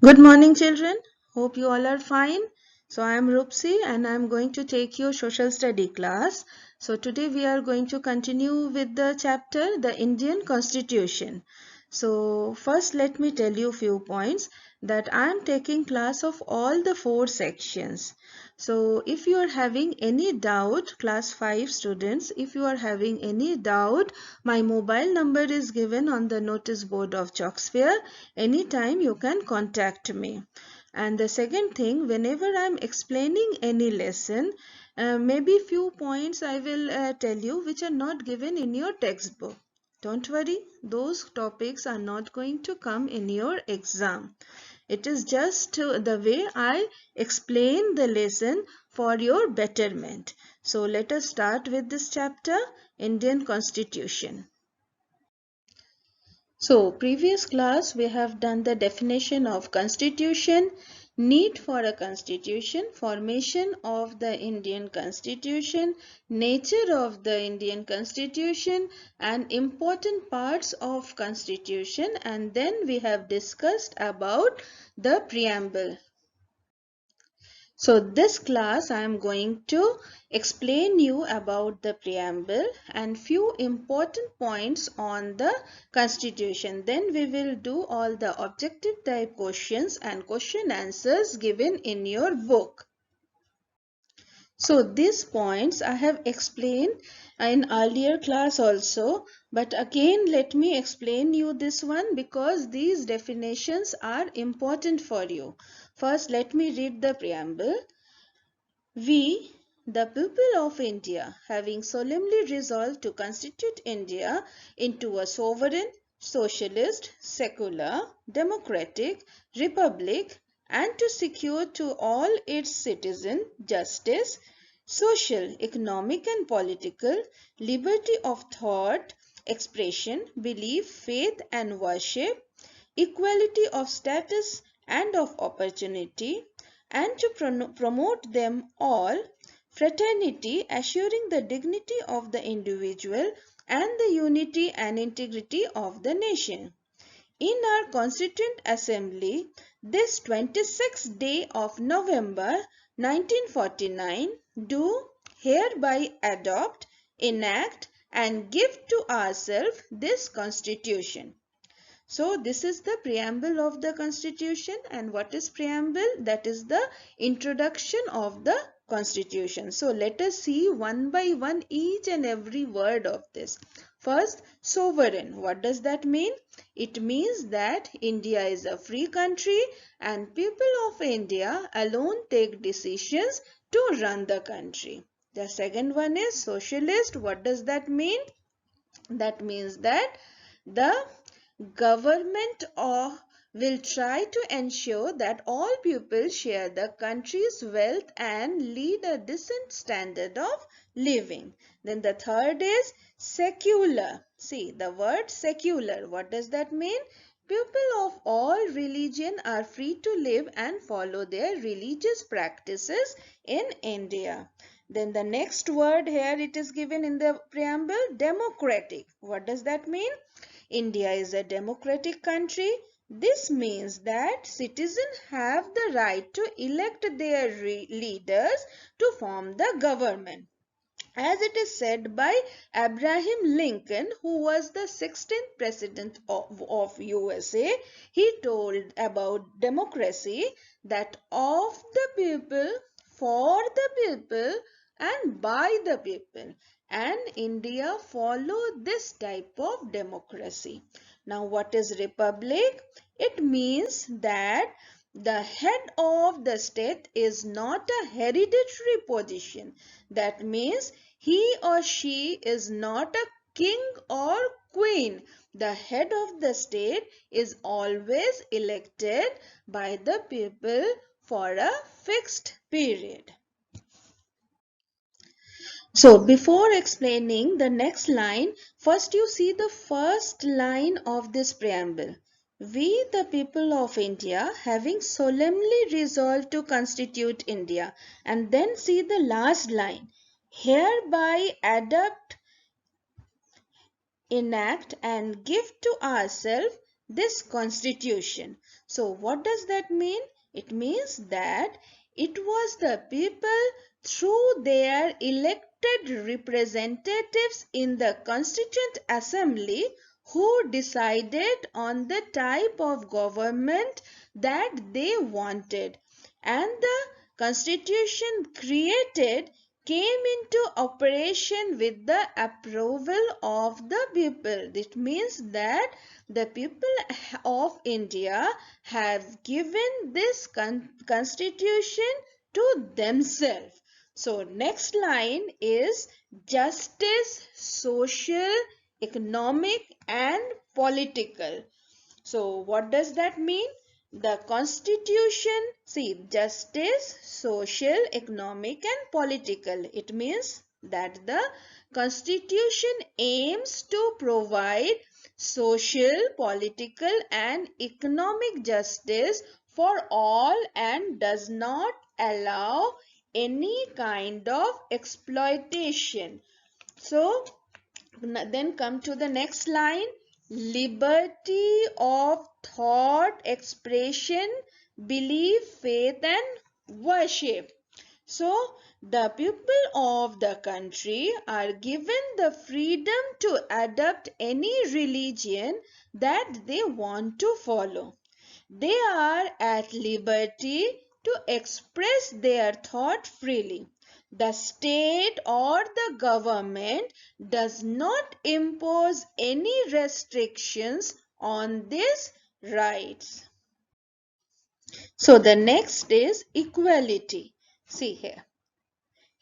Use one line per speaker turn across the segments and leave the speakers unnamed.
Good morning, children. Hope you all are fine. So I am Rupsi and I am going to take your social study class. So today we are going to continue with the chapter The Indian Constitution. So first let me tell you a few points that I am taking class of all the 4 sections. So if you are having any doubt, class 5 students, if you are having any doubt, my mobile number is given on the notice board of Chalksphere. Anytime you can contact me. And the second thing, whenever I'm explaining any lesson, maybe few points I will tell you which are not given in your textbook. Don't worry, those topics are not going to come in your exam. It is just the way I explain the lesson for your betterment. So let us start with this chapter, Indian Constitution. So, previous class we have done the definition of constitution, need for a constitution, formation of the Indian constitution, nature of the Indian constitution and important parts of constitution, and then we have discussed about the preamble. So this class I am going to explain you about the preamble and few important points on the constitution. Then we will do all the objective type questions and question answers given in your book. So these points I have explained in earlier class also, but again let me explain you this one because these definitions are important for you. First let me read the preamble. We, the people of India, having solemnly resolved to constitute India into a sovereign, socialist, secular, democratic republic and to secure to all its citizens justice, social, economic and political, liberty of thought, expression, belief, faith and worship, equality of status and of opportunity, and to promote them all, fraternity assuring the dignity of the individual and the unity and integrity of the nation. In our Constituent Assembly, this 26th day of November 1949, do hereby adopt, enact and give to ourselves this Constitution. So this is the preamble of the Constitution, and what is preamble? That is the introduction of the Constitution. So let us see one by one each and every word of this. First, sovereign. What does that mean? It means that India is a free country and people of India alone take decisions to run the country. The second one is socialist. What does that mean? That means that the government will try to ensure that all people share the country's wealth and lead a decent standard of living. Then the third is secular. See the word secular. What does that mean? People of all religion are free to live and follow their religious practices in India. Then the next word here it is given in the preamble, democratic. What does that mean? India is a democratic country. This means that citizens have the right to elect their leaders to form the government. As it is said by Abraham Lincoln, who was the 16th president of USA, he told about democracy that of the people, for the people and by the people, and India followed this type of democracy. Now what is republic? It means that the head of the state is not a hereditary position. That means he or she is not a king or queen. The head of the state is always elected by the people for a fixed period. So before explaining the next line, first you see the first line of this preamble. We the people of India having solemnly resolved to constitute India, and then see the last line. Hereby adopt, enact and give to ourselves this constitution. So what does that mean? It means that it was the people through their elected representatives in the Constituent Assembly who decided on the type of government that they wanted, and the constitution created came into operation with the approval of the people. It means that the people of India have given this constitution to themselves. So next line is justice, social, economic and political. So what does that mean? The constitution, see, justice, social, economic and political. It means that the constitution aims to provide social, political and economic justice for all and does not allow any kind of exploitation. So then come to the next line. Liberty of thought, expression, belief, faith and worship. So the people of the country are given the freedom to adopt any religion that they want to follow. They are at liberty to express their thought freely. The state or the government does not impose any restrictions on these rights. So the next is equality. See here.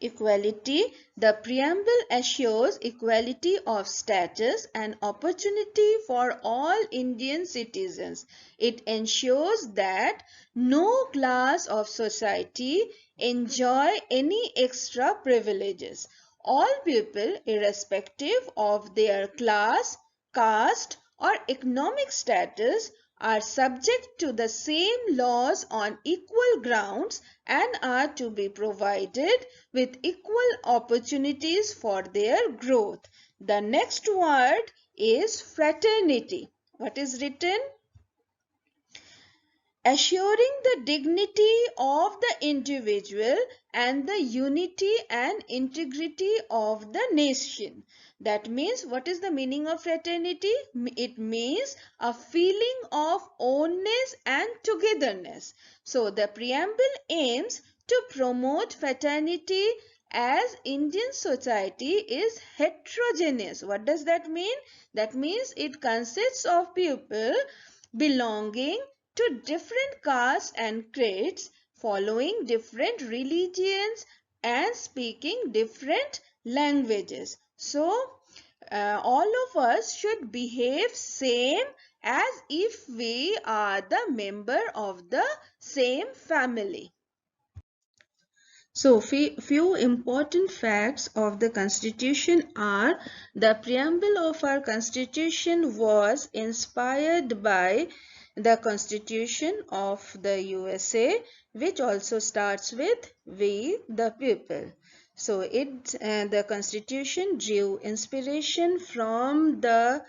Equality. The preamble assures equality of status and opportunity for all Indian citizens. It ensures that no class of society enjoy any extra privileges. All people, irrespective of their class, caste, or economic status, are subject to the same laws on equal grounds and are to be provided with equal opportunities for their growth. The next word is fraternity. What is written? Assuring the dignity of the individual and the unity and integrity of the nation. That means, what is the meaning of fraternity? It means a feeling of oneness and togetherness. So the preamble aims to promote fraternity as Indian society is heterogeneous. What does that mean? That means it consists of people belonging to different castes and creeds, following different religions and speaking different languages. So all of us should behave same as if we are the member of the same family. So few important facts of the constitution are: the preamble of our constitution was inspired by the constitution of the USA, which also starts with "we the people." So the constitution drew inspiration from the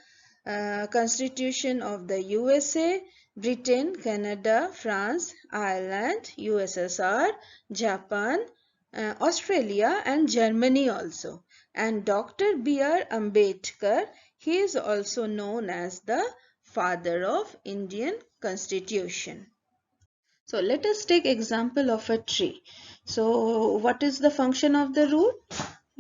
constitution of the USA, Britain, Canada, France, Ireland, USSR, Japan, Australia and Germany also. And Dr. B.R. Ambedkar, he is also known as the father of Indian Constitution. So let us take example of a tree. So what is the function of the root?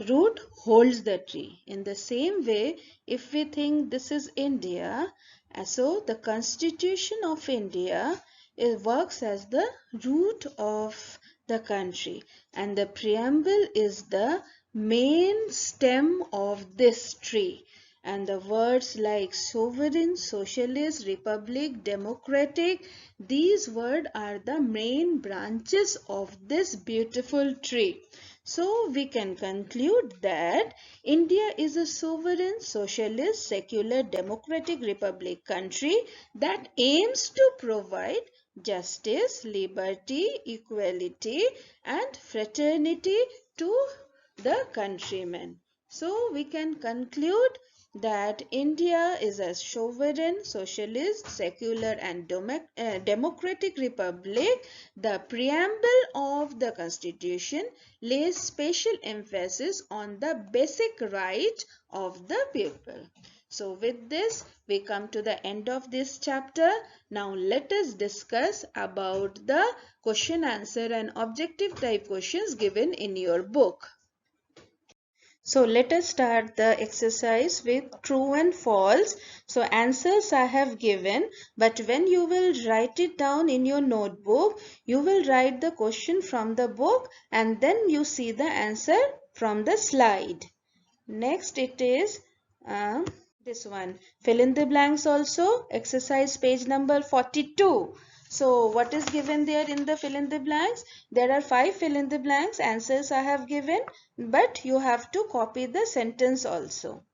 Root holds the tree. In the same way, if we think this is India, so the Constitution of India, it works as the root of the country, and the preamble is the main stem of this tree. And the words like sovereign, socialist, republic, democratic, these words are the main branches of this beautiful tree. So we can conclude that India is a sovereign, socialist, secular, democratic republic country that aims to provide justice, liberty, equality and fraternity to the countrymen. So we can conclude that India is a sovereign, socialist, secular and democratic republic. The preamble of the constitution lays special emphasis on the basic right of the people. So with this, we come to the end of this chapter. Now let us discuss about the question answer and objective type questions given in your book. So let us start the exercise with true and false. So answers I have given, but when you will write it down in your notebook, you will write the question from the book and then you see the answer from the slide. Next it is this one. Fill in the blanks also. Exercise page number 42. So what is given there in the fill in the blanks? There are 5 fill in the blanks. Answers I have given, but you have to copy the sentence also.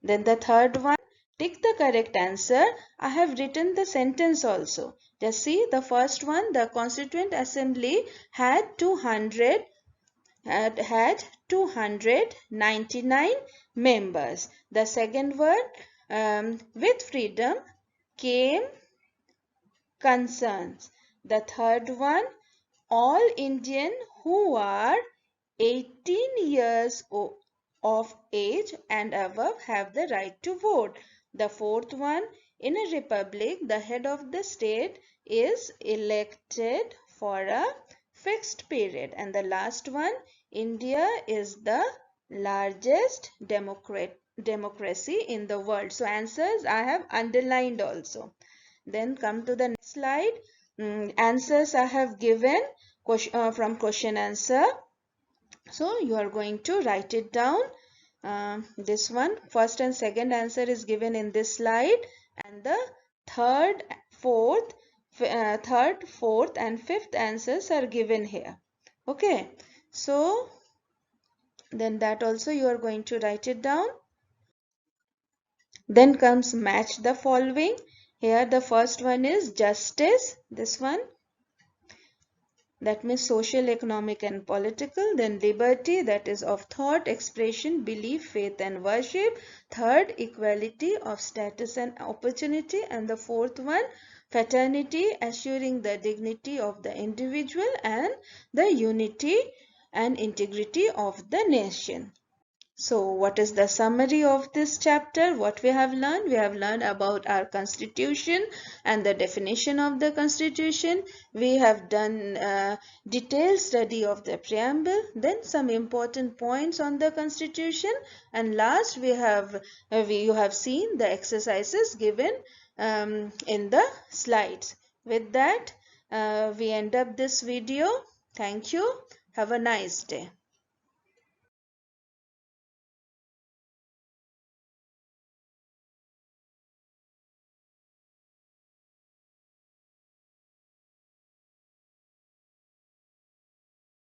Then the third one, tick the correct answer. I have written the sentence also. Just see the first one, the Constituent Assembly had 299 members. The second word, with freedom came concerns. The third one, all Indian who are 18 years of age and above have the right to vote. The fourth one, in a republic, the head of the state is elected for a fixed period. And the last one, India is the largest democracy in the world. So answers I have underlined also. Then come to the next slide. Answers I have given from question answer. So you are going to write it down. This one, first and second answer is given in this slide, and the third, fourth and fifth answers are given here. Okay, so then that also you are going to write it down. Then comes match the following. Here the first one is justice, this one. That means social, economic and political. Then liberty, that is of thought, expression, belief, faith and worship. Third, equality of status and opportunity. And the fourth one, fraternity, assuring the dignity of the individual and the unity and integrity of the nation. So what is the summary of this chapter? What we have learned? We have learned about our constitution and the definition of the constitution. We have done detailed study of the preamble, then some important points on the constitution, and last you have seen the exercises given in the slides. With that, we end up this video. Thank you. Have a nice day.